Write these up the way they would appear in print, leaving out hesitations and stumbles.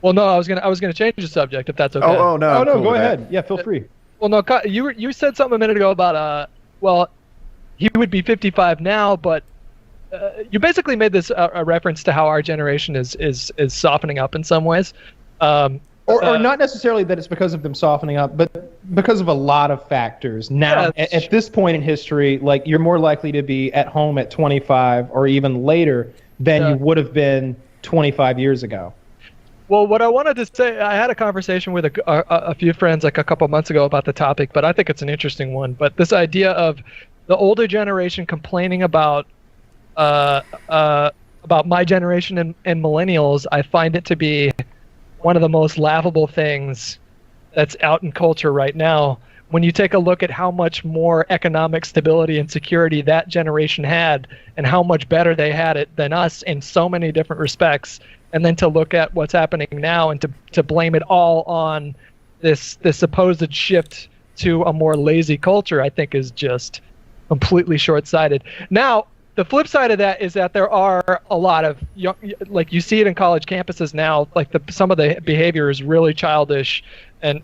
Well, no, I was gonna change the subject if that's okay. No, Oh no, cool go with that. ahead. Yeah, feel free. Well, no, you said something a minute ago about well, he would be 55 now, but you basically made this a reference to how our generation is softening up in some ways. Or not necessarily that it's because of them softening up, but because of a lot of factors. Now, at this point in history, like you're more likely to be at home at 25 or even later than you would have been 25 years ago. Well, what I wanted to say, I had a conversation with a few friends like a couple months ago about the topic, but I think it's an interesting one. But this idea of the older generation complaining about my generation and millennials, I find it to be one of the most laughable things that's out in culture right now. When you take a look at how much more economic stability and security that generation had and how much better they had it than us in so many different respects, and then to look at what's happening now and to blame it all on this supposed shift to a more lazy culture, I think is just completely short-sighted. Now, the flip side of that is that there are a lot of young, like you see it in college campuses now, like some of the behavior is really childish and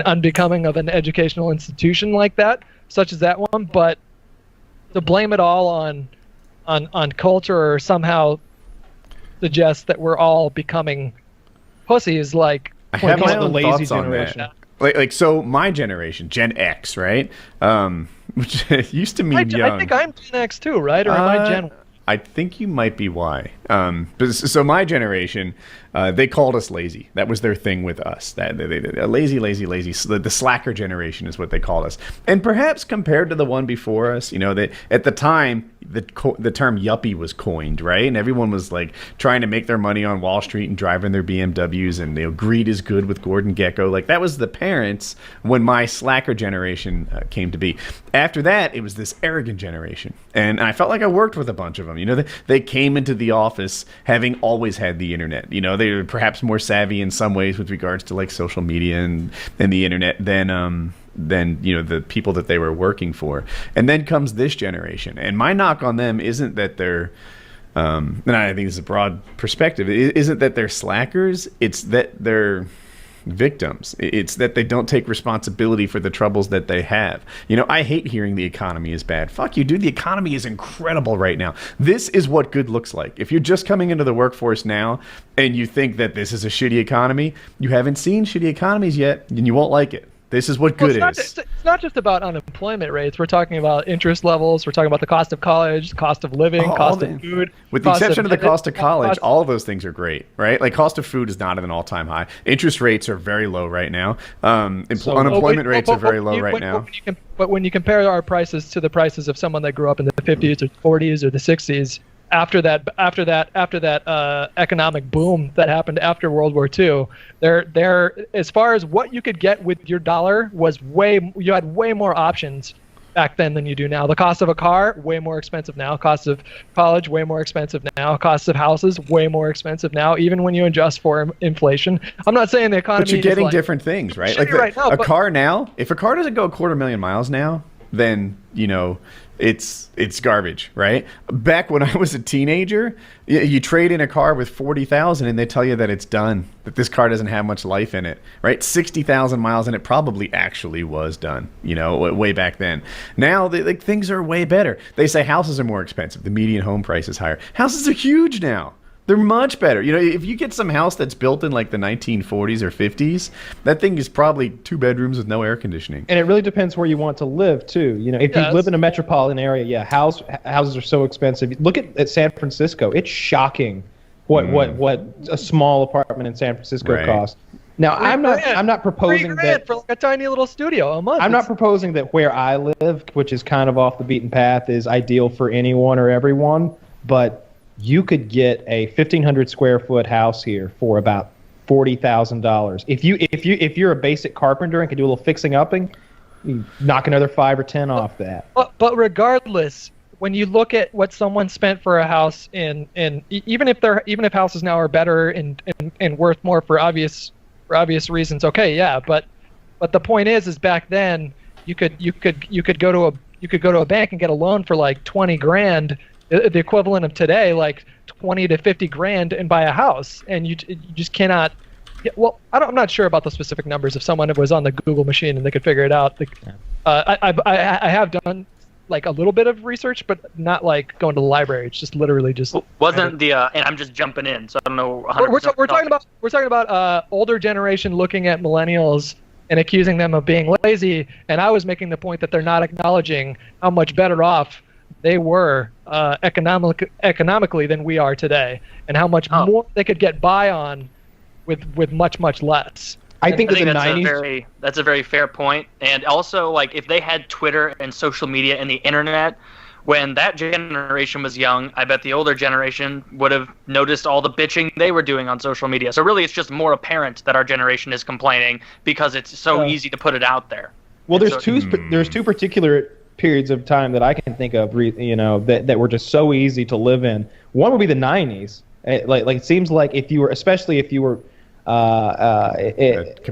unbecoming of an educational institution like that, such as that one. But to blame it all on culture or somehow suggest that we're all becoming pussies, like I have my own lazy thoughts on generation. that. Like so my generation, Gen X, right? Which used to mean young. I think I'm Gen X too, right? Or am I Gen? I think you might be Y. But so my generation, they called us lazy. That was their thing with us. That they lazy. So the slacker generation is what they called us. And perhaps compared to the one before us, that at the time the term yuppie was coined, right? And everyone was like trying to make their money on Wall Street and driving their BMWs, and greed is good with Gordon Gekko. Like that was the parents when my slacker generation came to be. After that, it was this arrogant generation, and I felt like I worked with a bunch of them. They came into the office having always had the internet. They were perhaps more savvy in some ways with regards to like social media and the internet than the people that they were working for. And then comes this generation, and my knock on them isn't that they're and I think this is a broad perspective, it isn't that they're slackers, it's that they're victims. It's that they don't take responsibility for the troubles that they have. I hate hearing the economy is bad. Fuck you, dude. The economy is incredible right now. This is what good looks like. If you're just coming into the workforce now and you think that this is a shitty economy, you haven't seen shitty economies yet, and you won't like it. This is what good is. It's not just about unemployment rates. We're talking about interest levels. We're talking about the cost of college, cost of living, cost of food. With the exception of the cost of college, all of those things are great, right? Like cost of food is not at an all-time high. Interest rates are very low right now. Unemployment rates are very low right now. But when you compare our prices to the prices of someone that grew up in the 50s or 40s or the 60s, after that economic boom that happened after World War II, there as far as what you could get with your dollar was you had way more options back then than you do now. The cost of a car, way more expensive now. Cost of college, way more expensive now. Cost of houses, way more expensive now, even when you adjust for inflation. I'm not saying the economy. But you're getting different things, right? Like right now, car now, if a car doesn't go 250,000 miles now, then it's garbage, right? Back when I was a teenager, you trade in a car with 40,000 and they tell you that it's done, that this car doesn't have much life in it, right? 60,000 miles and it probably actually was done, way back then. Now, things are way better. They say houses are more expensive. The median home price is higher. Houses are huge now. They're much better. If you get some house that's built in like the 1940s or 50s, that thing is probably 2 bedrooms with no air conditioning. And it really depends where you want to live too. If you live in a metropolitan area, houses are so expensive. Look at San Francisco. It's shocking what a small apartment in San Francisco costs. Now I'm not proposing that for like a tiny little studio a month. I'm not proposing that where I live, which is kind of off the beaten path, is ideal for anyone or everyone, but you could get a 1,500 square foot house here for about $40,000. If you're a basic carpenter and can do a little fixing upping, you knock another 5 or 10 off that. But regardless, when you look at what someone spent for a house even if houses now are better and worth more for obvious reasons, okay, yeah, but the point is back then you could go to a bank and get a loan for like 20 grand the equivalent of today, like 20 to 50 grand, and buy a house, and you just cannot. Well, I'm not sure about the specific numbers. If someone was on the Google machine and they could figure it out, I have done like a little bit of research, but not like going to the library. It's just literally just wasn't the and I'm just jumping in, so I don't know. We're talking about older generation looking at millennials and accusing them of being lazy, and I was making the point that they're not acknowledging how much better off they were economically than we are today, and how much more they could get by on with much less. I think that the 90s. That's a very fair point. And also, like, if they had Twitter and social media and the internet when that generation was young, I bet the older generation would have noticed all the bitching they were doing on social media. So really, it's just more apparent that our generation is complaining because it's so easy to put it out there. Well, there's two particular periods of time that I can think of, that were just so easy to live in. One would be the 90s. Like it seems like if you were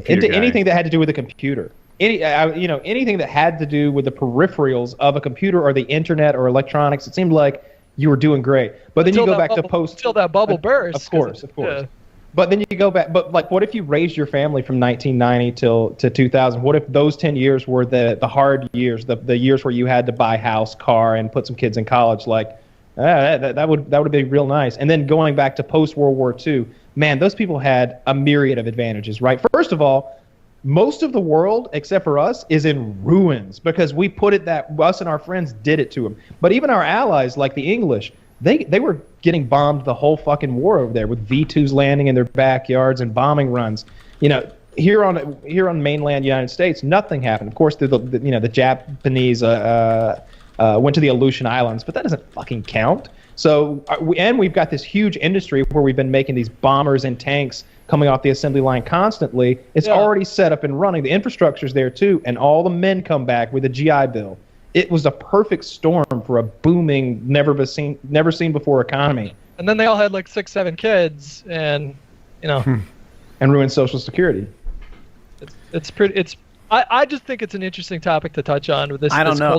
into anything that had to do with a computer, anything that had to do with the peripherals of a computer or the internet or electronics, it seemed like you were doing great. But then you go back to post until that bubble burst. Of course. Yeah. But then you go back. But like, what if you raised your family from 1990 to 2000? What if those 10 years were the hard years, the years where you had to buy house, car, and put some kids in college? Like, that would be real nice. And then going back to post World War II, man, those people had a myriad of advantages, right? First of all, most of the world, except for us, is in ruins because we put it that us and our friends did it to them. But even our allies, like the English, they were getting bombed the whole fucking war over there with V2s landing in their backyards and bombing runs. Here on mainland United States, nothing happened. Of course, the Japanese went to the Aleutian Islands, but that doesn't fucking count. So, we've got this huge industry where we've been making these bombers and tanks coming off the assembly line constantly. It's already set up and running. The infrastructure's there too, and all the men come back with a GI Bill. It was a perfect storm for a booming, never seen before economy. And then they all had like 6-7 kids, and and ruined Social Security. I just think it's an interesting topic to touch on with this. I don't know.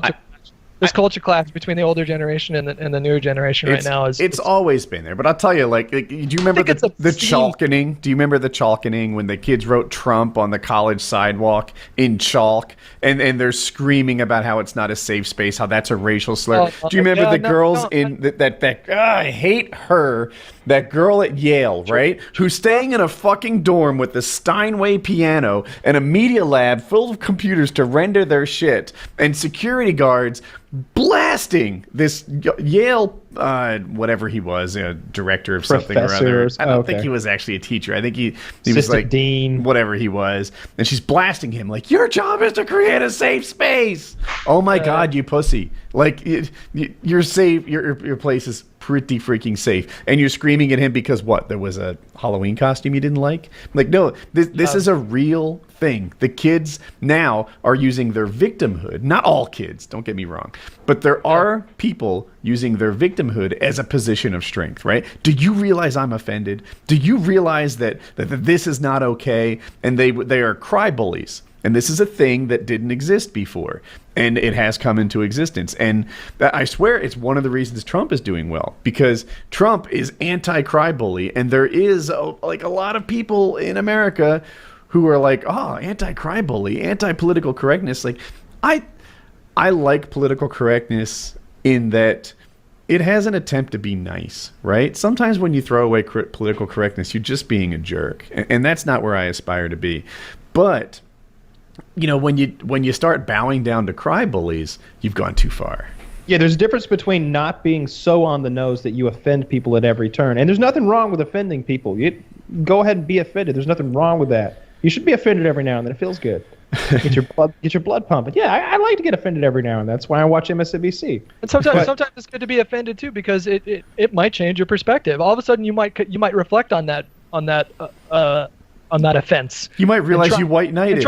This culture clash between the older generation and the newer generation right now it's always been there. But I'll tell you, like, do you remember the chalkening? Do you remember the chalkening when the kids wrote Trump on the college sidewalk in chalk, and they're screaming about how it's not a safe space, how that's a racial slur? Do you remember the girls in that I hate her, that girl at Yale, right? Who's staying in a fucking dorm with the Steinway piano and a media lab full of computers to render their shit, and security guards blasting this Yale, whatever he was, director of something or other. I don't think he was actually a teacher. I think he was like dean, whatever he was. And she's blasting him like, "Your job is to create a safe space." Oh my God, you pussy! Like you're safe. Your place is pretty freaking safe, and you're screaming at him because what? There was a Halloween costume you didn't like? Like, no, this is a real thing. The kids now are using their victimhood. Not all kids, don't get me wrong, but there are people using their victimhood as a position of strength, right? Do you realize I'm offended? Do you realize that this is not okay? And they are cry bullies. And this is a thing that didn't exist before, and it has come into existence. And I swear it's one of the reasons Trump is doing well, because Trump is anti-cry bully, and there is like a lot of people in America who are like, oh, anti-cry bully, anti-political correctness. Like, I like political correctness in that it has an attempt to be nice, right? Sometimes when you throw away political correctness, you're just being a jerk, and that's not where I aspire to be. But when you start bowing down to cry bullies, you've gone too far. Yeah, there's a difference between not being so on the nose that you offend people at every turn. And there's nothing wrong with offending people. You go ahead and be offended. There's nothing wrong with that. You should be offended every now and then. It feels good. Get your blood pumping. Yeah, I like to get offended every now and then. That's why I watch MSNBC. And sometimes it's good to be offended too, because it might change your perspective. All of a sudden, you might reflect on that offense. You might realize you white knighted.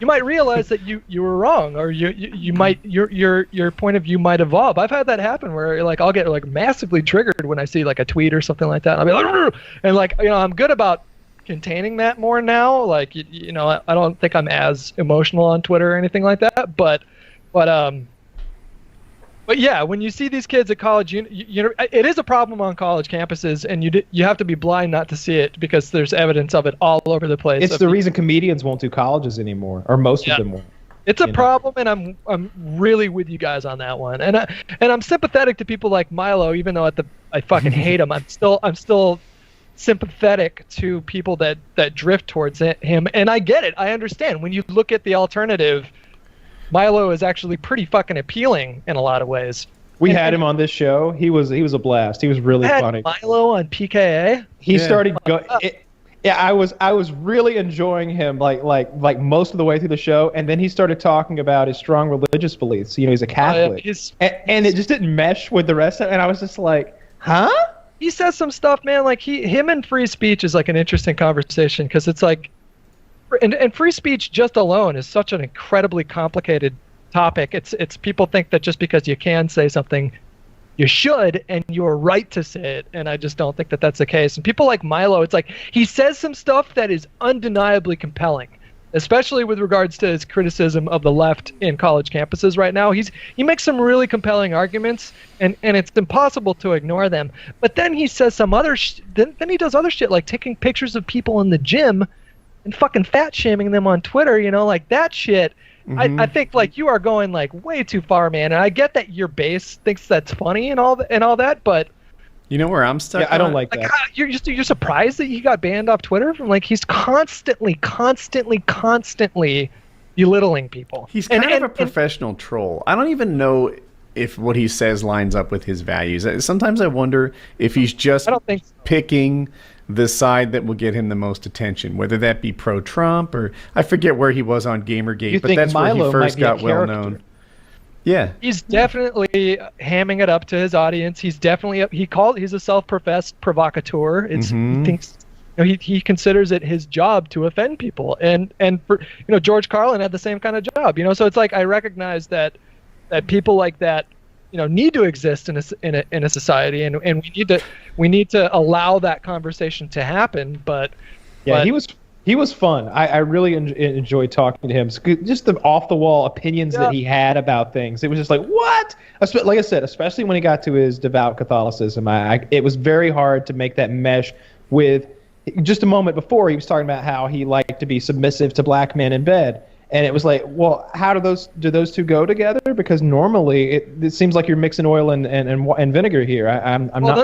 You might realize that you were wrong, or you might your point of view might evolve. I've had that happen where like I'll get like massively triggered when I see like a tweet or something like that. I'll be like, "Rrr!" And like I'm good about containing that more now. Like I don't think I'm as emotional on Twitter or anything like that. But But yeah, when you see these kids at college, you know, it is a problem on college campuses, and you have to be blind not to see it because there's evidence of it all over the place. It's the reason comedians won't do colleges anymore, or most of them won't. It's a problem, and I'm really with you guys on that one. And I'm sympathetic to people like Milo, even though I fucking hate him. I'm still sympathetic to people that drift towards him, and I get it. I understand. When you look at the alternative, Milo is actually pretty fucking appealing in a lot of ways. We had him on this show. He was a blast. He was really funny. Milo on PKA. He started going. Yeah, I was really enjoying him like most of the way through the show, and then he started talking about his strong religious beliefs. You know, he's a Catholic, and it just didn't mesh with the rest of it. And I was just like, huh? He says some stuff, man. Like him and free speech is like an interesting conversation because it's like, and free speech just alone is such an incredibly complicated topic. It's people think that just because you can say something, you should, and you're right to say it, and I just don't think that that's the case. And people like Milo, it's like he says some stuff that is undeniably compelling, especially with regards to his criticism of the left in college campuses right now. He makes some really compelling arguments, and it's impossible to ignore them. But then he says some other then he does other shit like taking pictures of people in the gym and fucking fat shaming them on Twitter, you know, like that shit. I think like you are going like way too far, man. And I get that your base thinks that's funny and all that, but you know where I'm stuck? Yeah, I don't like that. You're surprised that he got banned off Twitter from like he's constantly belittling people. He's kind of a professional troll. I don't even know if what he says lines up with his values. Sometimes I wonder if he's just picking the side that will get him the most attention, whether that be pro-Trump or I forget where he was on Gamergate, but that's where he first got well known. Yeah, he's definitely hamming it up to his audience. He's definitely he's a self-professed provocateur. He thinks, you know, he considers it his job to offend people, and for, you know, George Carlin had the same kind of job, you know. So it's like I recognize that people like that, you know, need to exist in a society, and we need to allow that conversation to happen. But he was fun. I really enjoyed talking to him. Just the off the wall opinions that he had about things. It was just like, what? Like I said, especially when he got to his devout Catholicism, it was very hard to make that mesh with. Just a moment before, he was talking about how he liked to be submissive to black men in bed. And it was like, well, how do those two go together? Because normally it seems like you're mixing oil and vinegar here. I'm not